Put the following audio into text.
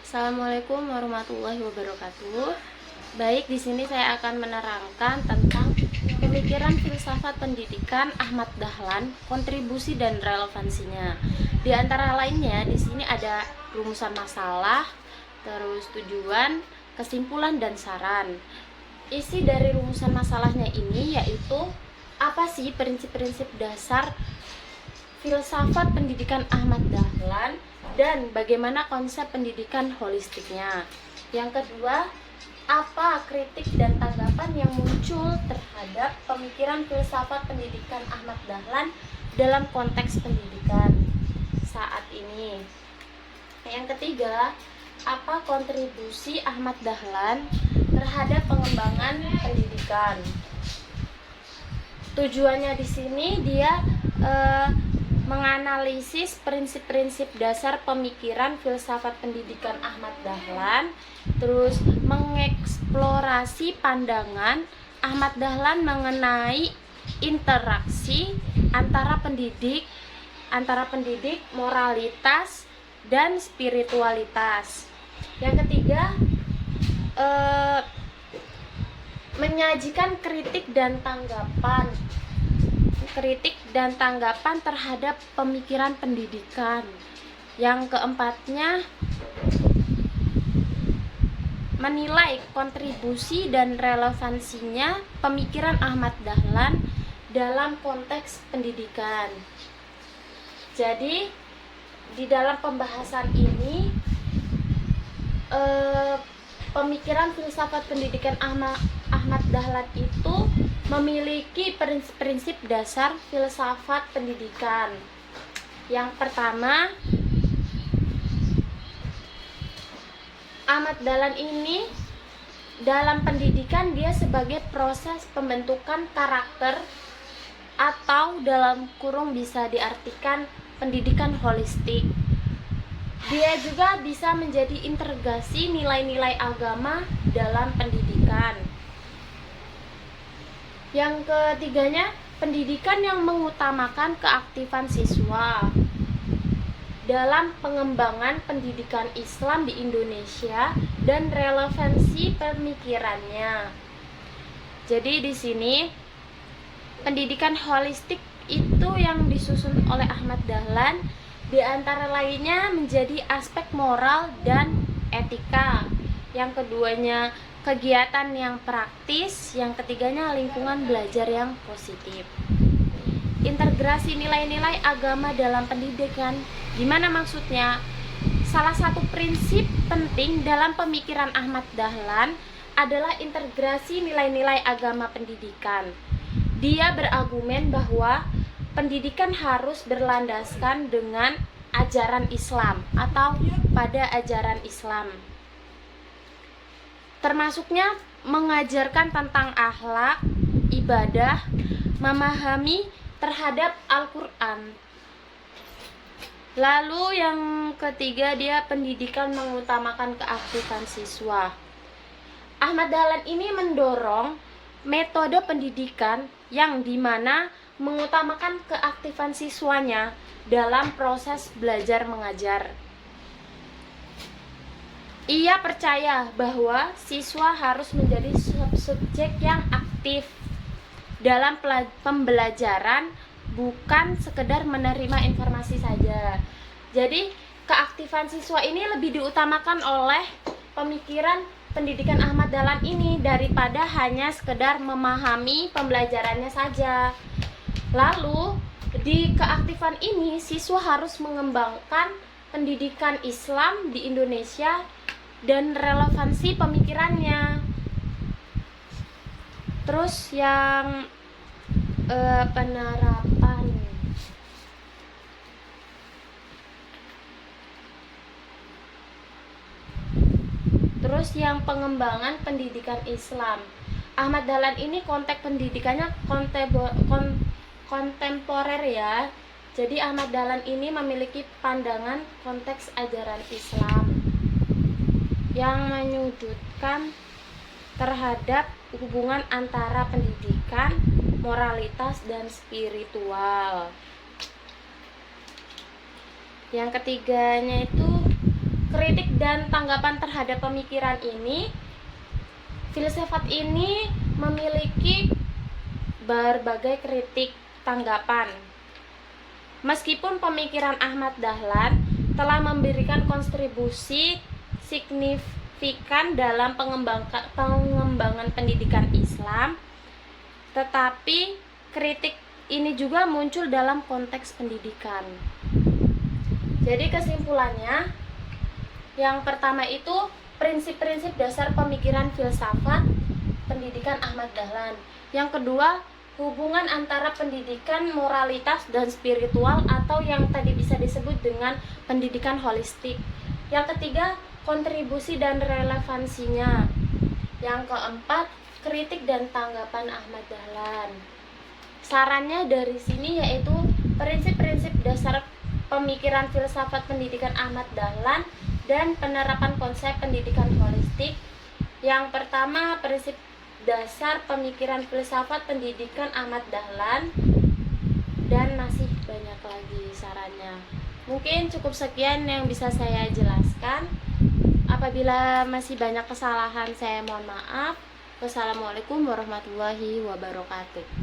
Assalamualaikum warahmatullahi wabarakatuh. Baik, di sini saya akan menerangkan tentang pemikiran filsafat pendidikan Ahmad Dahlan, kontribusi dan relevansinya. Di antara lainnya, di sini ada rumusan masalah, terus tujuan, kesimpulan dan saran. Isi dari rumusan masalahnya ini yaitu apa sih prinsip-prinsip dasar filsafat pendidikan Ahmad Dahlan dan bagaimana konsep pendidikan holistiknya. Yang kedua, apa kritik dan tanggapan yang muncul terhadap pemikiran filsafat pendidikan Ahmad Dahlan dalam konteks pendidikan saat ini. Yang ketiga, apa kontribusi Ahmad Dahlan terhadap pengembangan pendidikan. Tujuannya di sini dia menganalisis prinsip-prinsip dasar pemikiran filsafat pendidikan Ahmad Dahlan, terus mengeksplorasi pandangan Ahmad Dahlan mengenai interaksi antara pendidik, moralitas dan spiritualitas. Yang ketiga, menyajikan kritik dan tanggapan terhadap pemikiran pendidikan. Yang keempatnya, menilai kontribusi dan relevansinya pemikiran Ahmad Dahlan dalam konteks pendidikan. Jadi di dalam pembahasan ini pemikiran filsafat pendidikan Ahmad Dahlan itu memiliki prinsip-prinsip dasar filsafat pendidikan. Yang pertama, Ahmad Dahlan ini dalam pendidikan dia sebagai proses pembentukan karakter atau dalam kurung bisa diartikan pendidikan holistik. Dia juga bisa menjadi integrasi nilai-nilai agama dalam pendidikan. Yang ketiganya, pendidikan yang mengutamakan keaktifan siswa dalam pengembangan pendidikan Islam di Indonesia dan relevansi pemikirannya. Jadi di sini pendidikan holistik itu yang disusun oleh Ahmad Dahlan di antara lainnya menjadi aspek moral dan etika. Yang keduanya kegiatan yang praktis, yang ketiganya lingkungan belajar yang positif. Integrasi nilai-nilai agama dalam pendidikan. Gimana maksudnya? Salah satu prinsip penting dalam pemikiran Ahmad Dahlan adalah integrasi nilai-nilai agama pendidikan. Dia berargumen bahwa pendidikan harus berlandaskan dengan ajaran Islam atau pada ajaran Islam. Termasuknya mengajarkan tentang akhlak, ibadah, memahami terhadap Al-Quran. Lalu yang ketiga, dia pendidikan mengutamakan keaktifan siswa. Ahmad Dahlan ini mendorong metode pendidikan yang dimana mengutamakan keaktifan siswanya dalam proses belajar mengajar. Ia percaya bahwa siswa harus menjadi subjek yang aktif dalam pembelajaran, bukan sekedar menerima informasi saja. Jadi keaktifan siswa ini lebih diutamakan oleh pemikiran pendidikan Ahmad Dahlan ini daripada hanya sekedar memahami pembelajarannya saja. Lalu di keaktifan ini siswa harus mengembangkan pendidikan Islam di Indonesia dan relevansi pemikirannya. Terus yang penerapan. Terus yang pengembangan pendidikan Islam. Ahmad Dahlan ini konteks pendidikannya kontemporer ya. Jadi Ahmad Dahlan ini memiliki pandangan konteks ajaran Islam yang menyudutkan terhadap hubungan antara pendidikan, moralitas, dan spiritual. Yang ketiganya itu kritik dan tanggapan terhadap pemikiran ini, filsafat ini memiliki berbagai kritik tanggapan. Meskipun pemikiran Ahmad Dahlan telah memberikan kontribusi signifikan dalam pengembangan pendidikan Islam, tetapi kritik ini juga muncul dalam konteks pendidikan. Jadi kesimpulannya, yang pertama itu prinsip-prinsip dasar pemikiran filsafat pendidikan Ahmad Dahlan. Yang kedua, hubungan antara pendidikan, moralitas, dan spiritual atau yang tadi bisa disebut dengan pendidikan holistik. Yang ketiga, kontribusi dan relevansinya. Yang keempat, kritik dan tanggapan Ahmad Dahlan. Sarannya dari sini yaitu prinsip-prinsip dasar pemikiran filsafat pendidikan Ahmad Dahlan dan penerapan konsep pendidikan holistik. Yang pertama, prinsip dasar pemikiran filsafat pendidikan Ahmad Dahlan, dan masih banyak lagi sarannya. Mungkin cukup sekian yang bisa saya jelaskan. Apabila masih banyak kesalahan, saya mohon maaf. Wassalamualaikum warahmatullahi wabarakatuh.